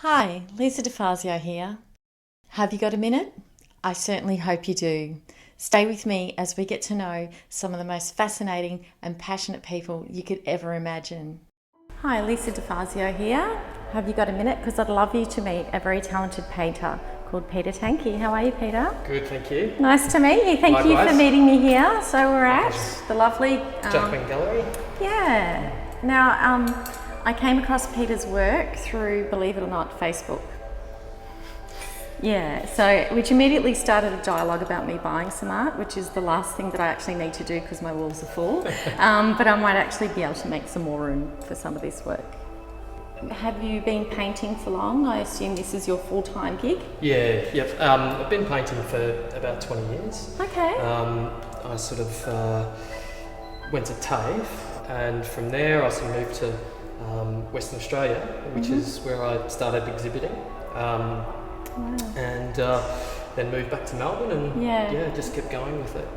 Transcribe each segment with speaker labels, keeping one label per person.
Speaker 1: Hi, Lisa Defazio here. Have you got a minute? I certainly hope you do. Stay with me as we get to know some of the most fascinating and passionate people you could ever imagine. Hi, Lisa Defazio here. Have you got a minute? Because I'd love you to meet a very talented painter called Peter Tankey. How are you, Peter?
Speaker 2: Good, thank you.
Speaker 1: Nice to meet you. Thank you for meeting me here. So we're at the lovely
Speaker 2: Jackman Gallery.
Speaker 1: Yeah. Now, I came across Peter's work through, believe it or not, Facebook. Yeah, so which immediately started a dialogue about me buying some art, which is the last thing that I actually need to do because my walls are full. But I might actually be able to make some more room for some of this work. Have you been painting for long? I assume this is your full-time gig?
Speaker 2: Yep. I've been painting for about 20 years.
Speaker 1: Okay.
Speaker 2: I sort of went to TAFE, and from there I sort of moved to Western Australia, which is where I started exhibiting. And then moved back to Melbourne and just kept going with it.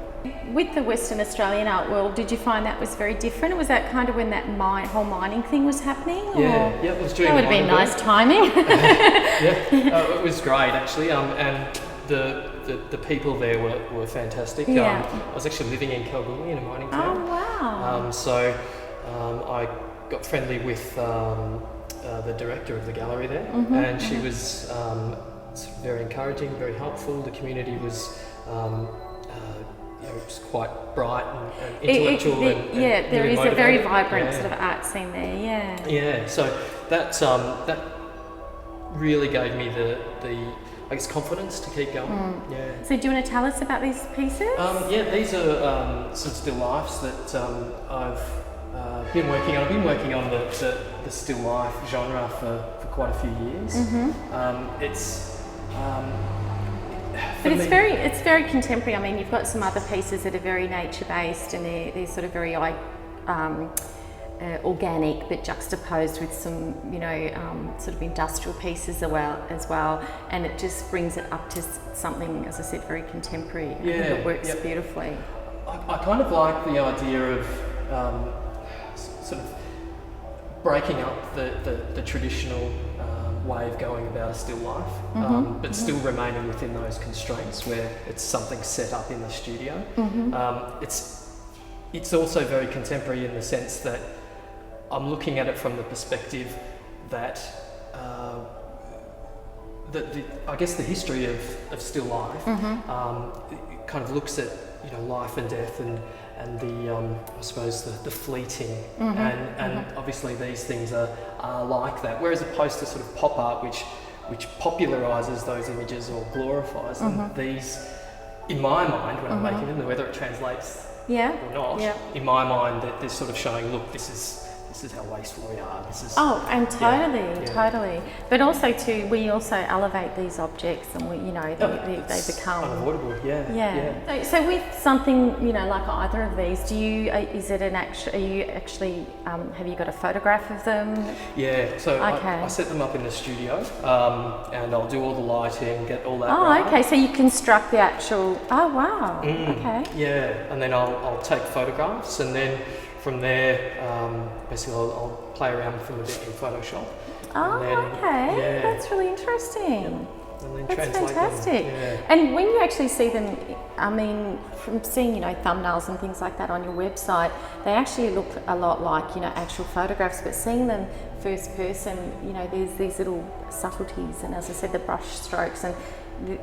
Speaker 1: With the Western Australian art world, did you find that was very different? Was that kind of when that whole mining thing was happening?
Speaker 2: It was during
Speaker 1: that would have been nice timing.
Speaker 2: It was great actually, and the people there were fantastic. I was actually living in Kalgoorlie in a mining town.
Speaker 1: Oh wow!
Speaker 2: So I got friendly with the director of the gallery there, and she was very encouraging, very helpful. The community was it was quite bright and intellectual.
Speaker 1: There
Speaker 2: really
Speaker 1: is a very
Speaker 2: motivated.
Speaker 1: vibrant sort of art scene there.
Speaker 2: Yeah. So that really gave me the I guess confidence to keep going.
Speaker 1: So do you want to tell us about these pieces?
Speaker 2: These are some still lifes that I've been working on. I've been working on the still life genre for quite a few years.
Speaker 1: It's very contemporary. I mean, you've got some other pieces that are very nature based, and they're sort of very organic, but juxtaposed with some sort of industrial pieces as well, and it just brings it up to something, as I said, very contemporary. I think it works beautifully.
Speaker 2: I kind of like the idea of sort of breaking up the traditional way of going about a still life, but still remaining within those constraints where it's something set up in the studio. It's also very contemporary in the sense that I'm looking at it from the perspective that I guess the history of still life it kind of looks at life and death and the I suppose the fleeting and obviously these things are like that, whereas opposed to sort of pop art which popularises those images or glorifies them. These, in my mind, when I'm making them, whether it translates or not, in my mind they're sort of showing, look, this is how wasteful we are.
Speaker 1: Totally. But also too, we also elevate these objects, and they become
Speaker 2: unavoidable.
Speaker 1: So with something like either of these, do you have you got a photograph of them?
Speaker 2: So I set them up in the studio, and I'll do all the lighting, get all that.
Speaker 1: Okay. So you construct the actual. Oh wow. Okay.
Speaker 2: Yeah, and then I'll take photographs, and then from there, basically I'll play around with them a bit in Photoshop.
Speaker 1: That's really interesting.
Speaker 2: And then
Speaker 1: That's
Speaker 2: translate
Speaker 1: fantastic.
Speaker 2: them.
Speaker 1: And when you actually see them, I mean, from seeing thumbnails and things like that on your website, they actually look a lot like actual photographs. But seeing them first person, there's these little subtleties, and as I said, the brush strokes, and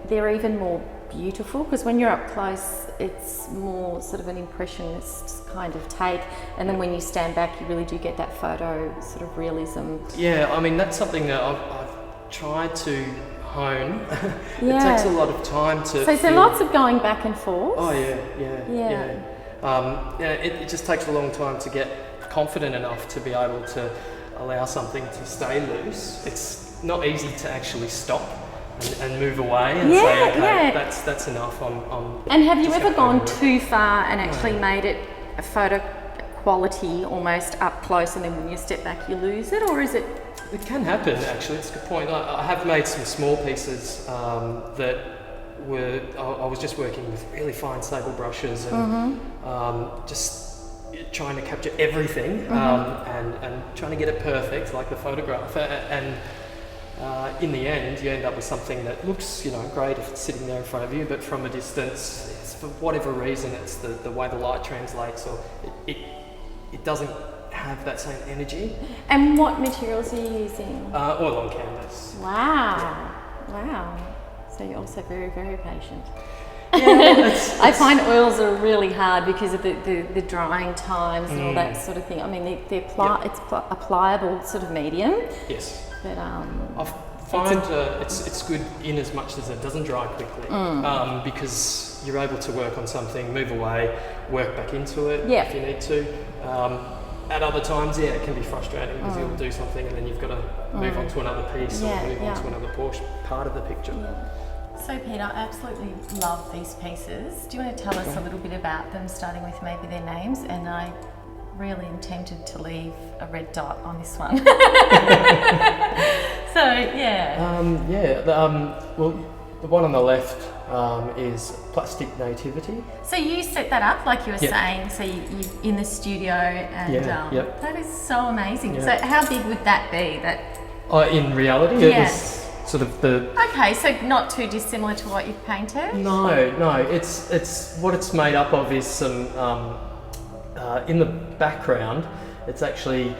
Speaker 1: they're even more beautiful because when you're up close, it's more sort of an impressionist kind of take, and then when you stand back, you really do get that photo sort of realism.
Speaker 2: Yeah, I mean that's something that I've tried to hone. It takes a lot of time to.
Speaker 1: So there lots of going back and forth.
Speaker 2: Oh yeah. It just takes a long time to get confident enough to be able to allow something to stay loose. It's not easy to actually stop and move away and say, okay, that's enough.
Speaker 1: And have you ever gone too far and actually made it a photo quality almost up close, and then when you step back you lose it, or is it?
Speaker 2: It can happen actually. It's a good point. I have made some small pieces that were. I was just working with really fine sable brushes and just trying to capture everything and trying to get it perfect, like the photograph, and in the end, you end up with something that looks, great if it's sitting there in front of you, but from a distance, for whatever reason, it's the way the light translates, or it doesn't have that same energy.
Speaker 1: And what materials are you using?
Speaker 2: Oil on canvas.
Speaker 1: Wow. Wow. So you're also very, very patient.
Speaker 2: Yeah,
Speaker 1: I find oils are really hard because of the drying times and all that sort of thing. I mean, it's a pliable sort of medium.
Speaker 2: Yes.
Speaker 1: But
Speaker 2: I find it's good in as much as it doesn't dry quickly, because you're able to work on something, move away, work back into it if you need to. At other times, it can be frustrating because you'll do something and then you've got to move on to another piece or move on to another part of the picture.
Speaker 1: Yeah. So Peter, I absolutely love these pieces. Do you want to tell us a little bit about them, starting with maybe their names? And I really am tempted to leave a red dot on this one. So
Speaker 2: well, the one on the left is Plastic Nativity.
Speaker 1: So you set that up, like you were saying, so you in the studio, and that is so amazing.
Speaker 2: Yeah.
Speaker 1: So how big would that be?
Speaker 2: In reality, it was sort of the...
Speaker 1: Okay, so not too dissimilar to what you've painted?
Speaker 2: No, it's what it's made up of is some, in the background, it's actually,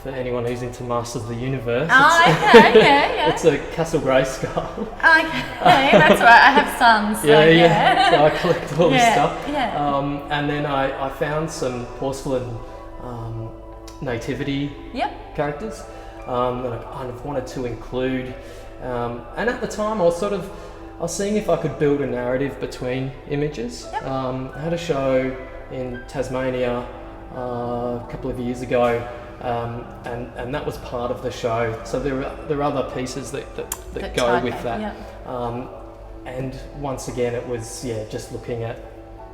Speaker 2: for anyone who's into Masters of the Universe, it's a Castle Grayskull.
Speaker 1: Okay, that's right, I have sons. So
Speaker 2: so I collect all this stuff.
Speaker 1: Yeah.
Speaker 2: And then I found some porcelain nativity characters that I kind of wanted to include. And at the time I was seeing if I could build a narrative between images. I had a show in Tasmania a couple of years ago, and that was part of the show. So there are other pieces that go with that. And once again, it was just looking at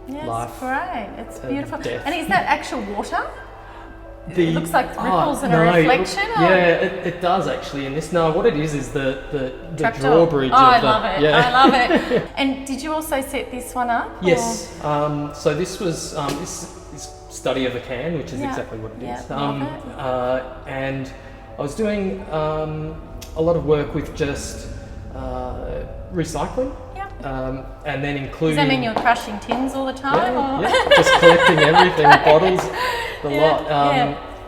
Speaker 2: life.
Speaker 1: It's great. It's beautiful.
Speaker 2: Death.
Speaker 1: And is that actual water? It looks like ripples and a reflection.
Speaker 2: It does actually. In this, what it is the drawbridge.
Speaker 1: I love it. I love it. And did you also set this one up?
Speaker 2: Yes. So this was this is Study of a Can, which is exactly what it is. And I was doing a lot of work with just recycling. And then including...
Speaker 1: Does that mean you're crushing tins all the time?
Speaker 2: Just collecting everything, bottles, the lot.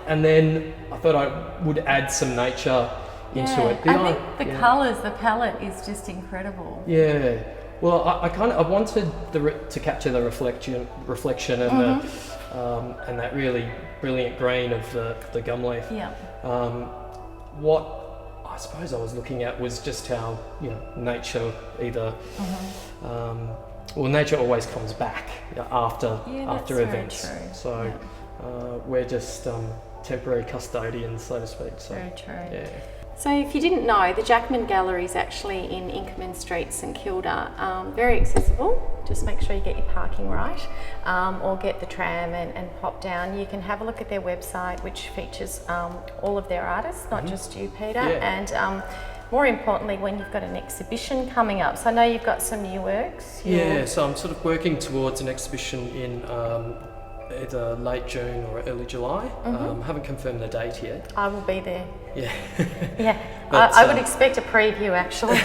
Speaker 2: And then I thought I would add some nature into it.
Speaker 1: I think the colours, the palette is just incredible.
Speaker 2: Yeah. Well, I wanted to capture the reflection and and that really brilliant green of the gum leaf. What I suppose I was looking at was just how nature either nature always comes back after events.
Speaker 1: Very true.
Speaker 2: So we're just temporary custodians, so to speak. So,
Speaker 1: very true.
Speaker 2: Yeah.
Speaker 1: So if you didn't know, the Jackman Gallery is actually in Inkerman Street, St Kilda. Very accessible. Just make sure you get your parking right, or get the tram and pop down. You can have a look at their website, which features all of their artists, not just you, Peter. And more importantly, when you've got an exhibition coming up. So I know you've got some new works.
Speaker 2: So I'm sort of working towards an exhibition in either late June or early July. Haven't confirmed the date yet.
Speaker 1: I will be there.
Speaker 2: Yeah.
Speaker 1: But, I would expect a preview actually.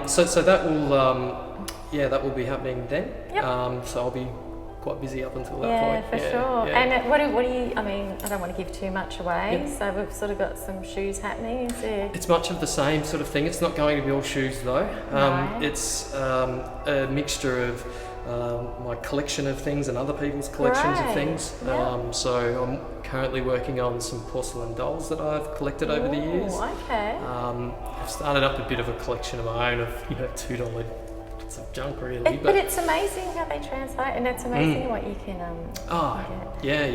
Speaker 2: So that will be happening then. So I'll be quite busy up until that point.
Speaker 1: For sure.
Speaker 2: Yeah.
Speaker 1: And what do you, I mean, I don't want to give too much away, so we've sort of got some shoes happening, is there?
Speaker 2: It's much of the same sort of thing. It's not going to be all shoes though. It's a mixture of my collection of things and other people's collections of things. So I'm currently working on some porcelain dolls that I've collected over the years. I've started up a bit of a collection of my own of $2 bits of junk really.
Speaker 1: But it's amazing how they translate, and it's amazing what you can get.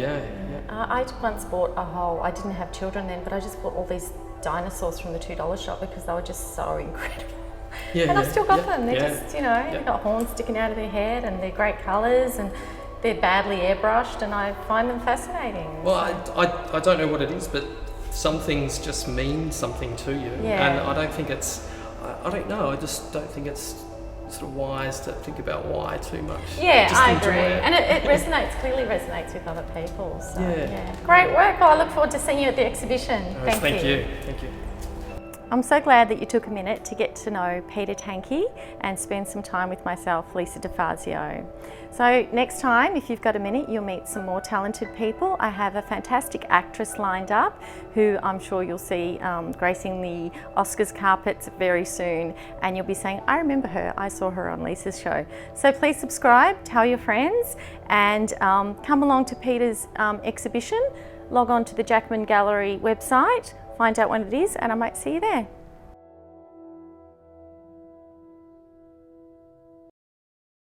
Speaker 1: I once bought I didn't have children then, but I just bought all these dinosaurs from the $2 shop because they were just so incredible. And I've still got them. They're just, they've got horns sticking out of their head, and they're great colours, and they're badly airbrushed, and I find them fascinating.
Speaker 2: Well, I don't know what it is, but some things just mean something to you. And I don't think it's, I don't know, I just don't think it's sort of wise to think about why too much.
Speaker 1: Yeah,
Speaker 2: Just
Speaker 1: I
Speaker 2: enjoy
Speaker 1: agree.
Speaker 2: it.
Speaker 1: And it clearly resonates with other people. So,
Speaker 2: Yeah.
Speaker 1: Great work. Oh, I look forward to seeing you at the exhibition.
Speaker 2: Thank you.
Speaker 1: I'm so glad that you took a minute to get to know Peter Tankey and spend some time with myself, Lisa Defazio. So next time, if you've got a minute, you'll meet some more talented people. I have a fantastic actress lined up who I'm sure you'll see gracing the Oscars carpets very soon, and you'll be saying, I remember her, I saw her on Lisa's show. So please subscribe, tell your friends, and come along to Peter's exhibition. Log on to the Jackman Gallery website, find out when it is, and I might see you there.